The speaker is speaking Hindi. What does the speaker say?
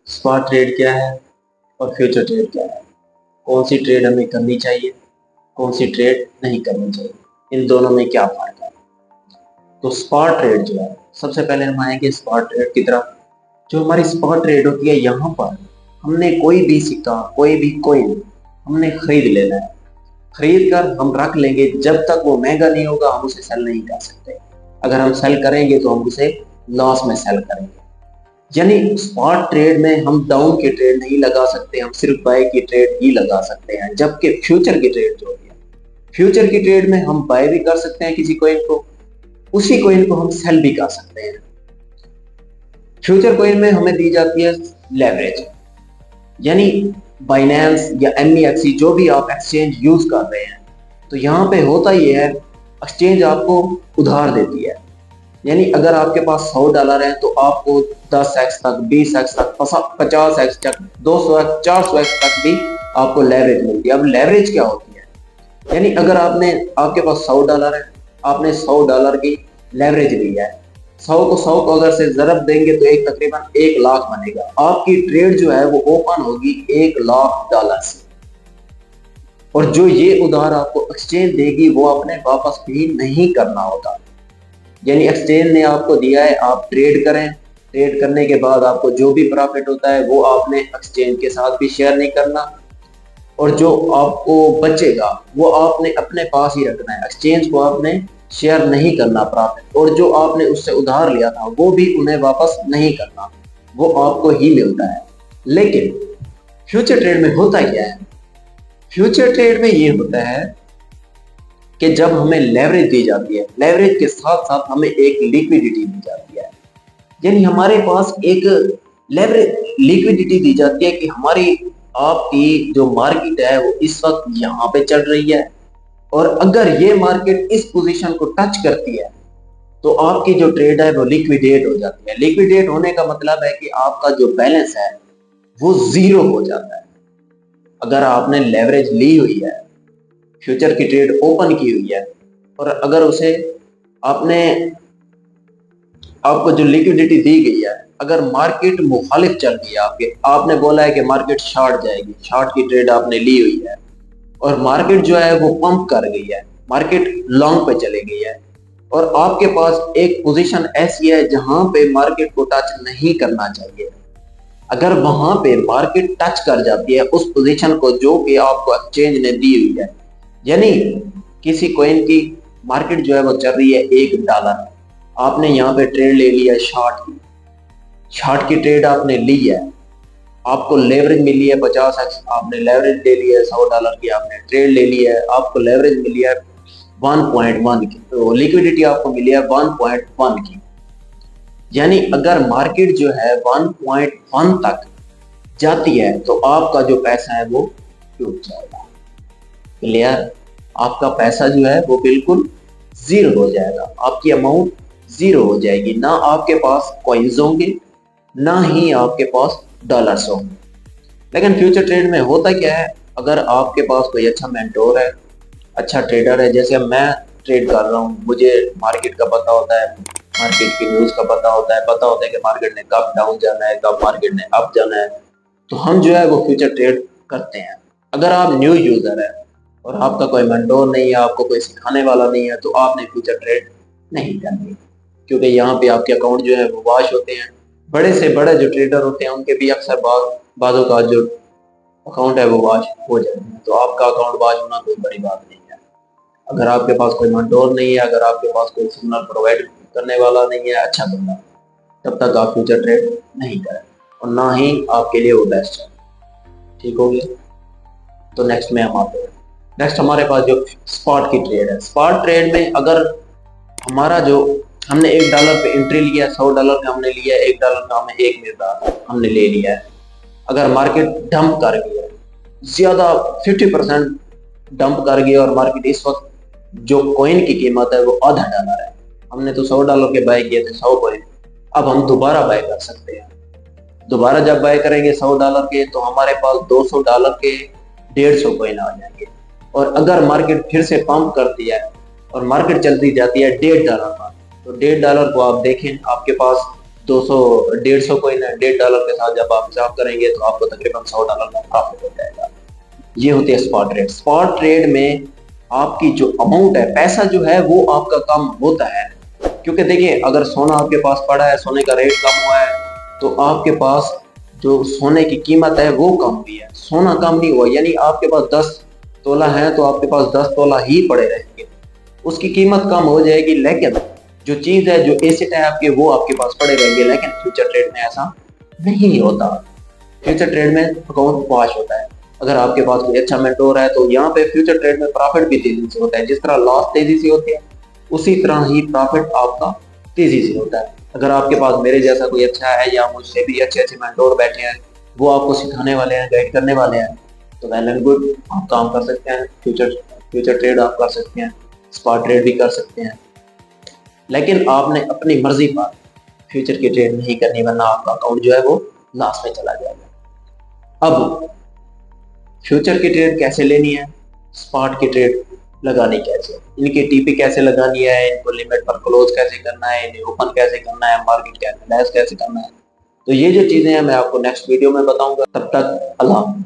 स्पॉट ट्रेड क्या है और फ्यूचर ट्रेड क्या है, कौन सी ट्रेड हमें करनी चाहिए, कौन सी ट्रेड नहीं करनी चाहिए, इन दोनों में क्या फर्क है। तो स्पॉट ट्रेड जो है, सबसे पहले हम आएंगे स्पॉट ट्रेड की तरफ। जो हमारी स्पॉट ट्रेड होती है, यहाँ पर हमने कोई भी सिक्का, कोई भी कॉइन हमने खरीद लेना है। खरीद कर हम रख लेंगे, जब तक वो महंगा नहीं होगा हम उसे सेल नहीं कर सकते। अगर हम सेल करेंगे तो हम उसे लॉस में सेल करेंगे। यानी स्पॉट ट्रेड में हम डाउन की ट्रेड नहीं लगा सकते, हम सिर्फ बाय की ट्रेड ही लगा सकते हैं। जबकि फ्यूचर की ट्रेड जो है, फ्यूचर की ट्रेड में हम बाय भी कर सकते हैं किसी कॉइन को, उसी कॉइन को हम सेल भी कर सकते हैं। फ्यूचर कॉइन में हमें दी जाती है लेवरेज, यानी बाइनेंस या एमईएक्सी जो भी आप एक्सचेंज यूज कर रहे हैं, तो यहाँ पे होता ही है एक्सचेंज आपको उधार देती है। यानी अगर आपके पास $100 है तो आपको 10x तक, 20x तक, 50x तक, 200x, 400x तक भी आपको लेवरेज मिलती है। अब लेवरेज क्या होती है, यानी अगर आपके पास $100 है, आपने $100 की लेवरेज ली है, 100 को 100 को अगर से ज़रब देंगे तो एक तकरीबन 1 लाख बनेगा। आपकी ट्रेड जो है वो ओपन होगी $1 लाख से, और जो ये उधार आपको एक्सचेंज देगी वो आपने वापस भी नहीं करना होता। यानी एक्सचेंज ने आपको दिया है, आप ट्रेड करें, ट्रेड करने के बाद आपको जो भी प्रॉफिट होता है वो आपने एक्सचेंज के साथ भी शेयर नहीं करना, और जो आपको बचेगा वो आपने अपने पास ही रखना है। एक्सचेंज को आपने शेयर नहीं करना प्रॉफिट, और जो आपने उससे उधार लिया था वो भी उन्हें वापस नहीं करना, वो आपको ही मिलता है। लेकिन फ्यूचर ट्रेड में होता क्या है, फ्यूचर ट्रेड में ये होता है कि जब हमें लेवरेज दी जाती है, लेवरेज के साथ साथ हमें एक लिक्विडिटी दी जाती है। यानी हमारे पास एक लेवरेज लिक्विडिटी दी जाती है कि हमारी आपकी जो मार्केट है वो इस वक्त यहाँ पे चल रही है, और अगर ये मार्केट इस पोजीशन को टच करती है तो आपकी जो ट्रेड है वो लिक्विडेट हो जाती है। लिक्विडेट होने का मतलब है कि आपका जो बैलेंस है वो जीरो हो जाता है। अगर आपने लेवरेज ली हुई है, फ्यूचर की ट्रेड ओपन की हुई है, और अगर उसे आपने आपको जो लिक्विडिटी दी गई है, अगर मार्केट मुखालिफ चल रही है आपके, आपने बोला है कि मार्केट शॉर्ट जाएगी, शॉर्ट की ट्रेड आपने ली हुई है, और मार्केट जो है वो पंप कर गई है, मार्केट लॉन्ग पे चली गई है, और आपके पास एक पोजीशन ऐसी है जहां पे मार्केट को टच नहीं करना चाहिए। अगर वहां पे मार्केट टच कर जाती है उस पोजीशन को जो कि आपको एक्सचेंज ने दी हुई है, यानी किसी कॉइन की मार्केट जो है वो चल रही है $1, आपने यहाँ पे ट्रेड ले लिया है शॉर्ट की ट्रेड आपने ली है, आपको लेवरेज मिली है 50x, आपने लेवरेज ले लिया है $100 की, आपने ट्रेड ले लिया है, आपको लेवरेज मिली है 1.1 की, तो लिक्विडिटी आपको मिली है 1.1 की। यानी अगर मार्केट जो है 1.1 तक जाती है तो आपका जो पैसा है वो डूब जाएगा। क्लियर, आपका पैसा जो है वो बिल्कुल जीरो हो जाएगा, आपकी अमाउंट जीरो हो जाएगी, ना आपके पास कॉइन्स होंगे ना ही आपके पास डॉलर्स होंगे। लेकिन फ्यूचर ट्रेड में होता क्या है, अगर आपके पास कोई अच्छा मेंटोर है, अच्छा ट्रेडर है, जैसे मैं ट्रेड कर रहा हूँ, मुझे मार्केट का पता होता है, मार्केट की न्यूज़ का पता होता है कि मार्केट ने कब डाउन जाना है, कब मार्केट ने अप जाना है, तो हम जो है वो फ्यूचर ट्रेड करते हैं। अगर आप न्यू यूजर है और आपका कोई मेंटोर नहीं है, आपको कोई सिखाने वाला नहीं है, तो आपने फ्यूचर ट्रेड नहीं करनी, क्योंकि यहाँ पे आपके अकाउंट जो है वो वॉश होते हैं। बड़े से बड़े जो ट्रेडर होते हैं उनके भी अक्सर बाजों का जो अकाउंट है वो वॉश हो जाते हैं, तो आपका अकाउंट वॉश होना कोई बड़ी बात नहीं है। अगर आपके पास कोई मेंटोर नहीं है, अगर आपके पास कोई सिग्नल प्रोवाइड करने वाला नहीं है अच्छा बंदा, तब तक आप फ्यूचर ट्रेड नहीं करें, और ना ही आपके लिए वो बेस्ट है। ठीक हो गया, तो नेक्स्ट में हम आते हैं। नेक्स्ट हमारे पास जो स्पॉट की ट्रेड है, स्पॉट ट्रेड में अगर हमारा जो हमने $1 पे एंट्री लिया है, $100 का हमने लिया है, $1 का हमें 1 मिल रहा है, हमने ले लिया है। अगर मार्केट डंप कर गई है, ज्यादा 50% डंप कर गई और मार्केट इस वक्त जो कॉइन की कीमत है वो $0.5 है, हमने तो $100 के बाय किए थे 100 कॉइन, अब हम दोबारा बाय कर सकते हैं। दोबारा जब बाय करेंगे $100 के, तो हमारे पास $200 के 150 कॉइन आ जाएंगे। और अगर मार्केट फिर से पंप करती है और मार्केट चलती जाती है $1.5 का, तो $1.5 को आप देखें, आपके पास 200 150 कोइन है, $1.5 के साथ जब आप हिसाब करेंगे तो आपको तकरीबन $100 का प्रॉफिट हो जाएगा। ये होती है स्पॉट ट्रेड। स्पॉट ट्रेड में आपकी जो अमाउंट है, पैसा जो है वो आपका कम होता है, क्योंकि देखिए अगर सोना आपके पास पड़ा है, सोने का रेट कम हुआ है, तो आपके पास जो सोने की कीमत है वो कम हुई है। सोना कम नहीं हुआ, यानी आपके पास 10 तोला है तो आपके पास 10 तोला ही पड़े रहेंगे, उसकी कीमत कम हो जाएगी, लेकिन जो चीज है, जो एसेट है आपके, वो आपके पास पड़े रहेंगे। लेकिन फ्यूचर ट्रेड में ऐसा नहीं होता। फ्यूचर ट्रेड में अकाउंट वॉश होता है। अगर आपके पास कोई अच्छा मेंटोर है तो यहाँ पे फ्यूचर ट्रेड में प्रॉफिट भी तेजी से होता है। जिस तरह लॉस तेजी से होती है, उसी तरह ही प्रॉफिट आपका तेजी से होता है। अगर आपके पास मेरे जैसा कोई अच्छा है या मुझसे भी अच्छे अच्छे मेंटोर बैठे हैं, वो आपको सिखाने वाले हैं, गाइड करने वाले हैं, तो वेल एंड गुड, आप काम कर सकते हैं। फ्यूचर फ्यूचर ट्रेड आप कर सकते हैं, स्पॉट ट्रेड भी कर सकते हैं, लेकिन आपने अपनी मर्जी पर फ्यूचर की ट्रेड नहीं करनी, वरना आपका अकाउंट जो है वो लॉस में चला जाएगा। अब फ्यूचर की ट्रेड कैसे लेनी है, स्पॉट की ट्रेड लगानी कैसे, इनकी टीपी कैसे लगानी है, इनको लिमिट पर क्लोज कैसे करना है, इन्हें ओपन कैसे करना है, मार्केट कैसे एनालाइज कैसे करना है, तो ये जो चीजें हैं मैं आपको नेक्स्ट वीडियो में बताऊंगा। तब तक अल्लाह हाफ़िज़।